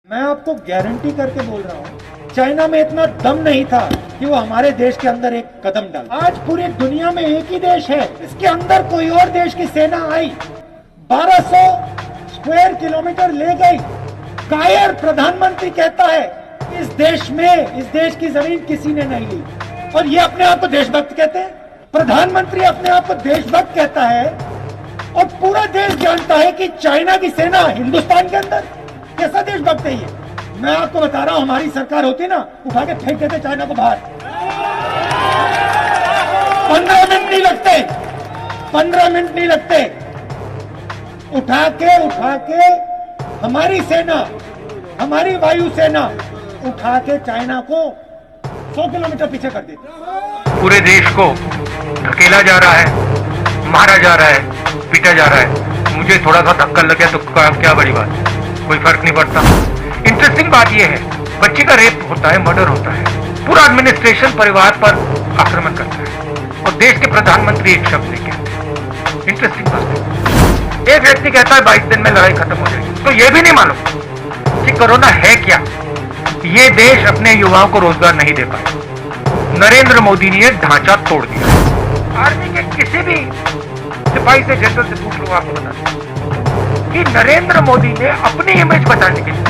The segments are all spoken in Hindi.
मैं आपको गारंटी करके बोल रहा हूँ, चाइना में इतना दम नहीं था कि वो हमारे देश के अंदर एक कदम डाले। आज पूरी दुनिया में एक ही देश है, इसके अंदर कोई और देश की सेना आई, 1200 स्क्वायर किलोमीटर ले गई। कायर प्रधानमंत्री कहता है इस देश में, इस देश की जमीन किसी ने नहीं ली, और ये अपने आप को देशभक्त कहते हैं। प्रधानमंत्री अपने आप को देशभक्त कहता है और पूरा देश जानता है कि चाइना की सेना हिंदुस्तान के अंदर। कैसा देशभक्त है ये? मैं आपको बता रहा हूं, हमारी सरकार होती ना, उठा के फेंक देते चाइना को बाहर। 15 मिनट नहीं लगते, 15 मिनट नहीं लगते। उठा के हमारी सेना, हमारी वायुसेना उठा के चाइना को 100 किलोमीटर पीछे कर देती। पूरे देश को धकेला जा रहा है, मारा जा रहा है, पीटा जा रहा है। मुझे थोड़ा सा धक्का लगे तो क्या बड़ी बात है, कोई फर्क नहीं पड़ता। इंटरेस्टिंग बात यह है, बच्ची का रेप होता है, मर्डर होता है, पूरा एडमिनिस्ट्रेशन परिवार पर आक्रमण करता है और देश के प्रधानमंत्री एक शब्द नहीं कहते। इंटरेस्टिंग बात है, एक व्यक्ति कहता है 22 दिन में लड़ाई खत्म हो जाएगी, तो यह भी नहीं मालूम कि कोरोना है क्या। ये देश अपने युवाओं को रोजगार नहीं दे पाए। नरेंद्र मोदी ने ढांचा तोड़ दिया। आर्मी के किसी भी सिपाही से, जनरल से पूछ लो, आपको बता कि नरेंद्र मोदी ने अपनी इमेज बचाने के लिए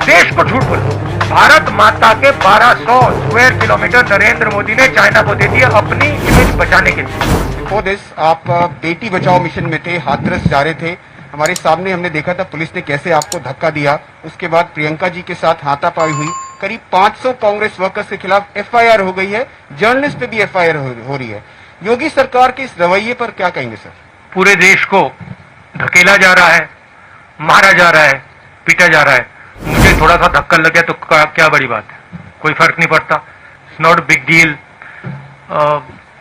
देश को झूठ बोला। भारत माता के 1200 स्क्वायर किलोमीटर नरेंद्र मोदी ने चाइना को दे दिया अपनी इमेज बचाने के लिए। बिफोर दिस आप बेटी बचाओ मिशन में थे, हाथरस जा रहे थे, हमारे सामने हमने देखा था पुलिस ने कैसे आपको धक्का दिया। उसके बाद प्रियंका जी के साथ हाथापाई हुई। करीब 500 कांग्रेस वर्कर्स के खिलाफ एफआईआर हो गई है, जर्नलिस्ट पे भी एफआईआर हो रही है। योगी सरकार के इस रवैये पर क्या कहेंगे सर? पूरे देश को धकेला जा रहा है, मारा जा रहा है, पीटा जा रहा है। मुझे थोड़ा सा धक्का लगे तो क्या बड़ी बात है, कोई फर्क नहीं पड़ता। It's not big deal.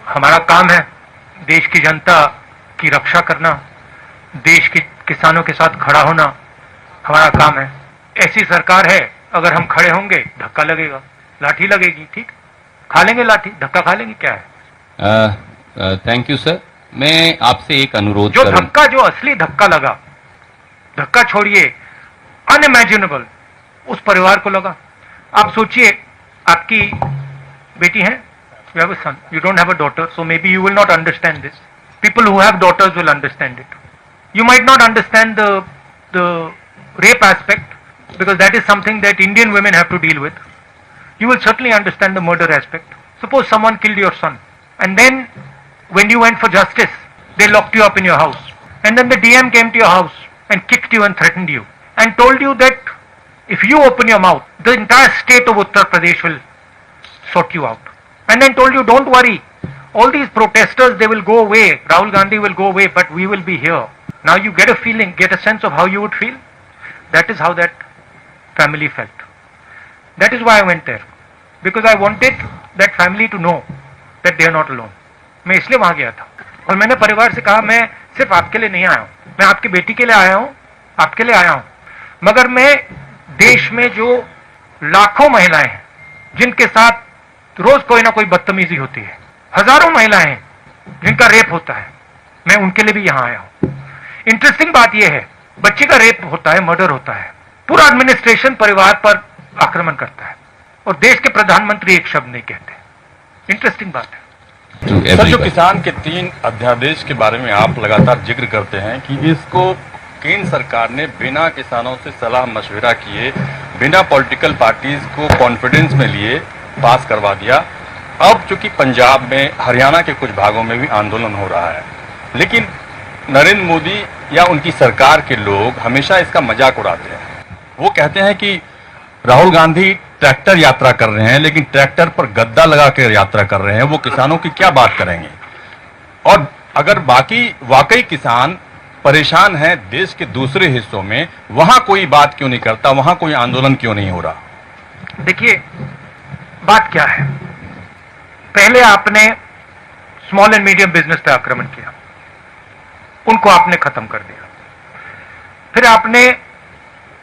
हमारा काम है देश की जनता की रक्षा करना, देश के किसानों के साथ खड़ा होना हमारा काम है। ऐसी सरकार है, अगर हम खड़े होंगे धक्का लगेगा, लाठी लगेगी, ठीक, खा लेंगे लाठी, धक्का खा लेंगे, क्या है। Thank you sir. मैं आपसे एक अनुरोध जो धक्का, जो असली धक्का लगा, धक्का छोड़िए, अनइमेजिनेबल उस परिवार को लगा। आप सोचिए, आपकी बेटी है, you have a son, you don't have a daughter, so maybe you will not understand this. People who have daughters will understand it. You might not understand the rape aspect, because that is something that Indian women have to deal with. You will certainly understand the murder aspect. Suppose someone killed your son, and then when you went for justice, they locked you up in your house, and then the DM came to your house and kicked you and threatened you and told you that if you open your mouth, the entire state of Uttar Pradesh will sort you out, and then told you, don't worry, all these protesters, they will go away, Rahul Gandhi will go away, but we will be here. Now you get a feeling, get a sense of how you would feel. That is how that family felt. That is why I went there, because I wanted that family to know that they are not alone. मैं इसलिए वहां गया था और मैंने परिवार से कहा, मैं सिर्फ आपके लिए नहीं आया हूं, मैं आपकी बेटी के लिए आया हूं, आपके लिए आया हूं, मगर मैं देश में जो लाखों महिलाएं हैं जिनके साथ रोज कोई ना कोई बदतमीजी होती है, हजारों महिलाएं हैं जिनका रेप होता है, मैं उनके लिए भी यहां आया हूं। इंटरेस्टिंग बात यह है, बच्ची का रेप होता है, मर्डर होता है, पूरा एडमिनिस्ट्रेशन परिवार पर आक्रमण करता है और देश के प्रधानमंत्री एक शब्द नहीं कहते। इंटरेस्टिंग बात है सर। जो किसान के 3 अध्यादेश के बारे में आप लगातार जिक्र करते हैं कि इसको केंद्र सरकार ने बिना किसानों से सलाह मशविरा किए, बिना पॉलिटिकल पार्टीज को कॉन्फिडेंस में लिए पास करवा दिया। अब चूंकि पंजाब में, हरियाणा के कुछ भागों में भी आंदोलन हो रहा है, लेकिन नरेंद्र मोदी या उनकी सरकार के लोग हमेशा इसका मजाक उड़ाते हैं। वो कहते हैं कि राहुल गांधी ट्रैक्टर यात्रा कर रहे हैं, लेकिन ट्रैक्टर पर गद्दा लगा कर यात्रा कर रहे हैं। वो किसानों की क्या बात करेंगे? और अगर वाकई किसान परेशान हैं देश के दूसरे हिस्सों में, वहां कोई बात क्यों नहीं करता, वहां कोई आंदोलन क्यों नहीं हो रहा? देखिए, बात क्या है, पहले आपने स्मॉल एंड मीडियम बिजनेस पे आक्रमण किया, उनको आपने खत्म कर दिया। फिर आपने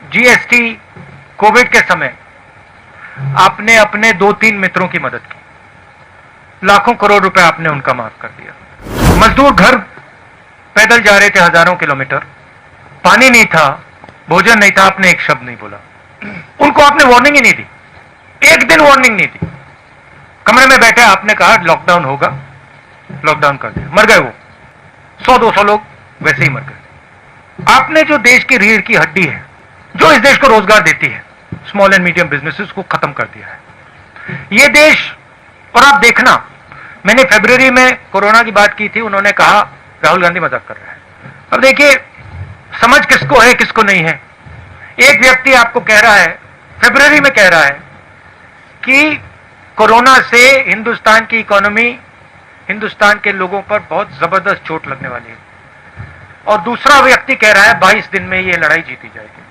जीएसटी, कोविड के समय आपने अपने 2-3 मित्रों की मदद की, लाखों करोड़ रुपए आपने उनका माफ कर दिया। मजदूर घर पैदल जा रहे थे हजारों किलोमीटर, पानी नहीं था, भोजन नहीं था, आपने एक शब्द नहीं बोला। उनको आपने वार्निंग ही नहीं दी, एक दिन वार्निंग नहीं दी। कमरे में बैठे आपने कहा लॉकडाउन होगा, लॉकडाउन कर दिया, मर गए वो 100-200 लोग वैसे ही मर गए। आपने जो देश की रीढ़ की हड्डी है, जो इस देश को रोजगार देती है, स्मॉल एंड मीडियम बिजनेसेस को खत्म कर दिया है ये देश। और आप देखना, मैंने फरवरी में कोरोना की बात की थी, उन्होंने कहा राहुल गांधी मजाक कर रहा है। अब देखिए समझ किसको है किसको नहीं है। एक व्यक्ति आपको कह रहा है, फरवरी में कह रहा है कि कोरोना से हिंदुस्तान की इकोनॉमी, हिंदुस्तान के लोगों पर बहुत जबरदस्त चोट लगने वाली है, और दूसरा व्यक्ति कह रहा है 22 दिन में ये लड़ाई जीती जाएगी।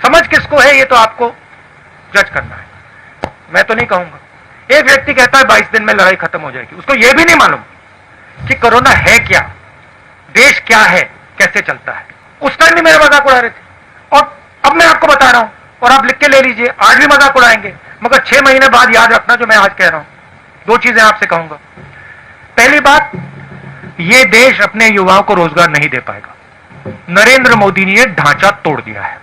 समझ किसको है ये तो आपको जज करना है, मैं तो नहीं कहूंगा। एक व्यक्ति कहता है 22 दिन में लड़ाई खत्म हो जाएगी, उसको यह भी नहीं मालूम कि कोरोना है क्या, देश क्या है, कैसे चलता है। उस टाइम भी मेरा मजाक उड़ा रहे थे, और अब मैं आपको बता रहा हूं, और आप लिख के ले लीजिए, आज भी मजाक उड़ाएंगे, मगर 6 महीने बाद याद रखना जो मैं आज कह रहा हूं। 2 चीजें आपसे कहूंगा। पहली बात, यह देश अपने युवाओं को रोजगार नहीं दे पाएगा। नरेंद्र मोदी ने ढांचा तोड़ दिया है।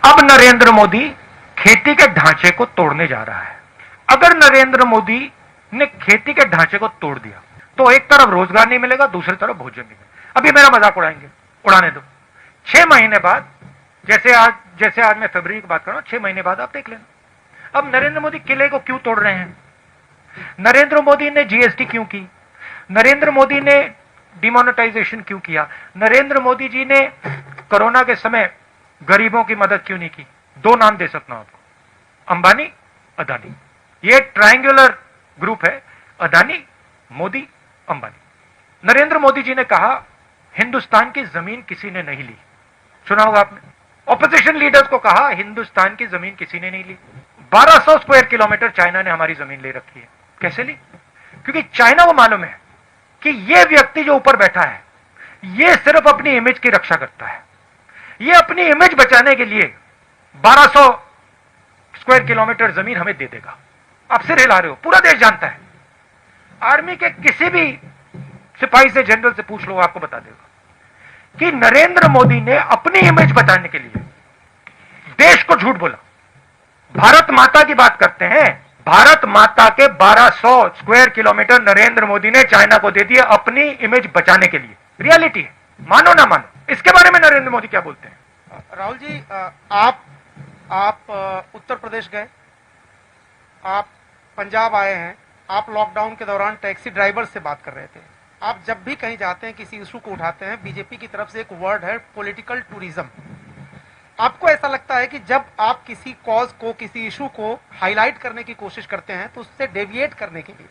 अब नरेंद्र मोदी खेती के ढांचे को तोड़ने जा रहा है। अगर नरेंद्र मोदी ने खेती के ढांचे को तोड़ दिया तो एक तरफ रोजगार नहीं मिलेगा, दूसरी तरफ भोजन नहीं मिलेगा। अभी मेरा मजाक उड़ाएंगे, उड़ाने दो। 6 महीने बाद, जैसे आज मैं फरवरी की बात कर रहा हूं, 6 महीने बाद आप देख लेना। अब नरेंद्र मोदी किले को क्यों तोड़ रहे हैं? नरेंद्र मोदी ने जीएसटी क्यों की? नरेंद्र मोदी ने डिमोनेटाइजेशन क्यों किया? नरेंद्र मोदी जी ने कोरोना के समय गरीबों की मदद क्यों नहीं की? 2 नाम दे सकता हूं आपको, अंबानी, अदानी। ये ट्रायंगुलर ग्रुप है, अदानी, मोदी, अंबानी। नरेंद्र मोदी जी ने कहा हिंदुस्तान की जमीन किसी ने नहीं ली, सुना होगा आपने। ऑपोजिशन लीडर्स को कहा हिंदुस्तान की जमीन किसी ने नहीं ली। 1200 स्क्वायर किलोमीटर चाइना ने हमारी जमीन ले रखी है। कैसे ली? क्योंकि चाइना को मालूम है कि यह व्यक्ति जो ऊपर बैठा है, यह सिर्फ अपनी इमेज की रक्षा करता है। यह अपनी इमेज बचाने के लिए 1200 स्क्वायर किलोमीटर जमीन हमें दे देगा। आप सिर हिला रहे हो, पूरा देश जानता है। आर्मी के किसी भी सिपाही से, जनरल से पूछ लो, आपको बता देगा कि नरेंद्र मोदी ने अपनी इमेज बचाने के लिए देश को झूठ बोला। भारत माता की बात करते हैं, भारत माता के 1200 स्क्वायर किलोमीटर नरेंद्र मोदी ने चाइना को दे दिए अपनी इमेज बचाने के लिए। रियलिटी है, मानो ना मानो। इसके बारे में नरेंद्र मोदी क्या बोलते हैं? राहुल जी, आप उत्तर प्रदेश गए, आप पंजाब आए हैं, आप लॉकडाउन के दौरान टैक्सी ड्राइवर से बात कर रहे थे। आप जब भी कहीं जाते हैं, किसी इशू को उठाते हैं, बीजेपी की तरफ से एक वर्ड है पॉलिटिकल टूरिज्म। आपको ऐसा लगता है कि जब आप किसी कॉज को, किसी इशू को हाईलाइट करने की कोशिश करते हैं तो उससे डेविएट करने के लिए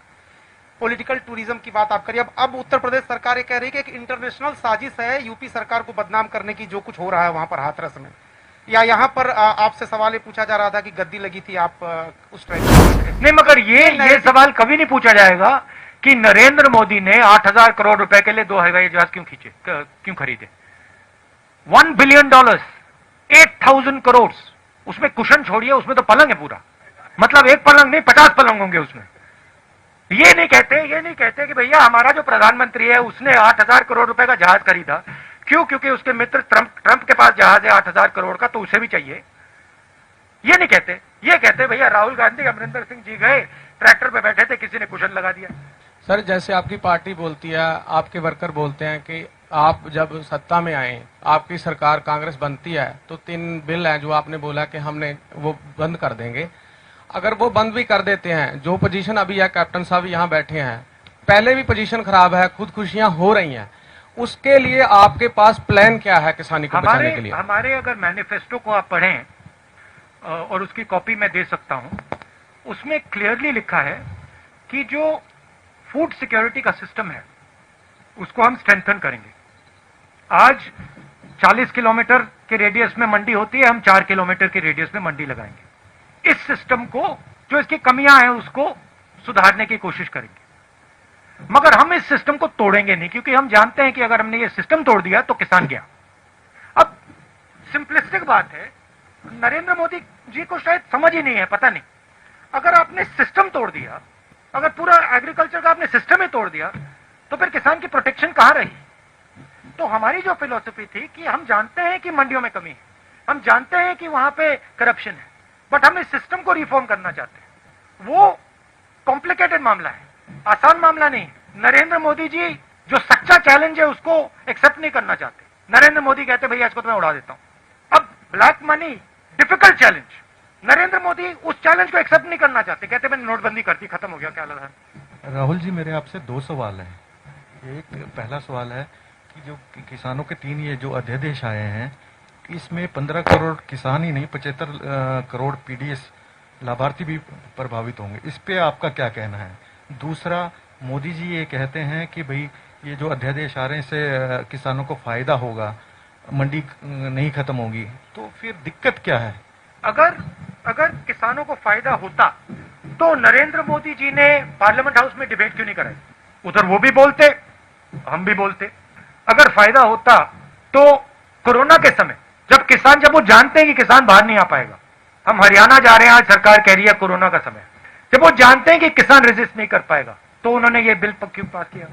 पॉलिटिकल टूरिज्म की बात आप करिए। अब उत्तर प्रदेश सरकार ये कह रही है कि एक इंटरनेशनल साजिश है यूपी सरकार को बदनाम करने की, जो कुछ हो रहा है वहां पर हाथरस में। या यहाँ पर आपसे सवाल ये पूछा जा रहा था कि गद्दी लगी थी, आप उस टाइप नहीं, मगर ये सवाल कभी नहीं पूछा जाएगा कि नरेंद्र मोदी ने 8000 करोड़ रुपए के लिए 2 हवाई जहाज क्यों खरीदे। $1 बिलियन, 8000 करोड़, उसमें कुशन छोड़िए, उसमें तो पलंग है पूरा। मतलब एक पलंग नहीं, 50 पलंग होंगे उसमें। ये नहीं कहते कि भैया हमारा जो प्रधानमंत्री है उसने 8000 करोड़ रुपए का जहाज खरीदा। क्यों? क्योंकि उसके मित्र ट्रंप के पास जहाज है 8000 करोड़ का, तो उसे भी चाहिए। ये नहीं कहते, ये कहते भैया राहुल गांधी, अमरिंदर सिंह जी गए, ट्रैक्टर पे बैठे थे, किसी ने कुशन लगा दिया। सर, जैसे आपकी पार्टी बोलती है, आपके वर्कर बोलते हैं कि आप जब सत्ता में आए, आपकी सरकार कांग्रेस बनती है तो 3 बिल हैं जो आपने बोला कि हमने वो बंद कर देंगे। अगर वो बंद भी कर देते हैं, जो पोजीशन अभी है, कैप्टन साहब यहाँ बैठे हैं, पहले भी पोजीशन खराब है, खुदकुशियां हो रही हैं, उसके लिए आपके पास प्लान क्या है किसानी को बचाने के लिए? हमारे अगर मैनिफेस्टो को आप पढ़ें, और उसकी कॉपी मैं दे सकता हूं, उसमें क्लियरली लिखा है कि जो फूड सिक्योरिटी का सिस्टम है उसको हम स्ट्रेंथन करेंगे। आज 40 किलोमीटर के रेडियस में मंडी होती है, हम 4 किलोमीटर के रेडियस में मंडी लगाएंगे। इस सिस्टम को, जो इसकी कमियां हैं उसको सुधारने की कोशिश करेंगे, मगर हम इस सिस्टम को तोड़ेंगे नहीं, क्योंकि हम जानते हैं कि अगर हमने ये सिस्टम तोड़ दिया तो किसान गया। अब सिंपलिस्टिक बात है, नरेंद्र मोदी जी को शायद समझ ही नहीं है, पता नहीं। अगर आपने सिस्टम तोड़ दिया, अगर पूरा एग्रीकल्चर का आपने सिस्टम ही तोड़ दिया, तो फिर किसान की प्रोटेक्शन कहां रही? तो हमारी जो फिलॉसफी थी कि हम जानते हैं कि मंडियों में कमी है, हम जानते हैं कि वहां पे करप्शन है, बट हम इस सिस्टम को रिफॉर्म करना चाहते हैं। वो कॉम्प्लिकेटेड मामला है, आसान मामला नहीं। नरेंद्र मोदी जी जो सच्चा चैलेंज है उसको एक्सेप्ट नहीं करना चाहते। नरेंद्र मोदी कहते भैया इसको तो मैं उड़ा देता हूं। अब black money difficult challenge, Narendra Modi उस चैलेंज को एक्सेप्ट नहीं करना चाहते, कहते मैंने नोटबंदी कर दी, खत्म हो गया। क्या लगा? राहुल जी, मेरे आपसे 2 सवाल हैं। एक पहला सवाल है कि जो किसानों के 3 ये जो अध्यादेश आए हैं, इसमें 15 करोड़ किसान ही नहीं 75 करोड़ पीडीएस लाभार्थी भी प्रभावित होंगे। इस पे आपका क्या कहना है? दूसरा, मोदी जी ये कहते हैं कि भाई ये जो अध्यादेश आ रहे हैं इससे किसानों को फायदा होगा, मंडी नहीं खत्म होगी, तो फिर दिक्कत क्या है? अगर किसानों को फायदा होता तो नरेंद्र मोदी जी ने पार्लियामेंट हाउस में डिबेट क्यों नहीं कराई? उधर वो भी बोलते, हम भी बोलते। अगर फायदा होता तो कोरोना के समय जब वो जानते हैं कि किसान बाहर नहीं आ पाएगा, हम हरियाणा जा रहे हैं, आज सरकार कह रही है कोरोना का समय, जब वो जानते हैं कि किसान रेजिस्ट नहीं कर पाएगा, तो उन्होंने ये बिल क्यों पास किया?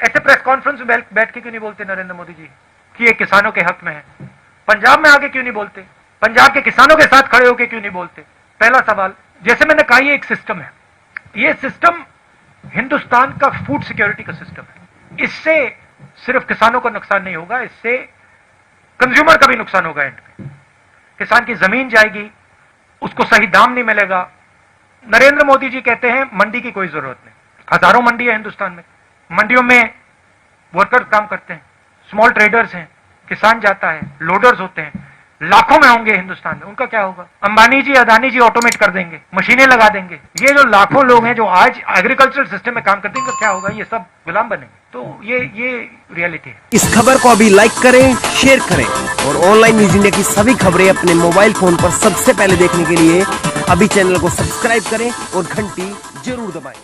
ऐसे प्रेस कॉन्फ्रेंस में बैठ के क्यों नहीं बोलते नरेंद्र मोदी जी कि ये किसानों के हक में है? पंजाब में आगे क्यों नहीं बोलते? पंजाब के किसानों के साथ खड़े होकर क्यों नहीं बोलते? पहला सवाल। जैसे मैंने कहा, ये एक सिस्टम है, ये सिस्टम हिंदुस्तान का फूड सिक्योरिटी का सिस्टम है। इससे सिर्फ किसानों का नुकसान नहीं होगा, इससे कंज्यूमर का भी नुकसान होगा। एंड में किसान की जमीन जाएगी, उसको सही दाम नहीं मिलेगा। नरेंद्र मोदी जी कहते हैं मंडी की कोई जरूरत नहीं, हजारों मंडी है हिंदुस्तान में, मंडियों में वर्कर्स काम करते हैं, स्मॉल ट्रेडर्स हैं, किसान जाता है, लोडर्स होते हैं, लाखों में होंगे हिंदुस्तान में। उनका क्या होगा? अंबानी जी, अदानी जी ऑटोमेट कर देंगे, मशीनें लगा देंगे। ये जो लाखों लोग हैं जो आज एग्रीकल्चरल सिस्टम में काम करते हैं, इनका क्या होगा? ये सब गुलाम बनेंगे। तो ये रियलिटी है। इस खबर को अभी लाइक करें, शेयर करें और ऑनलाइन न्यूज इंडिया की सभी खबरें अपने मोबाइल फोन पर सबसे पहले देखने के लिए अभी चैनल को सब्सक्राइब करें और घंटी जरूर दबाएं।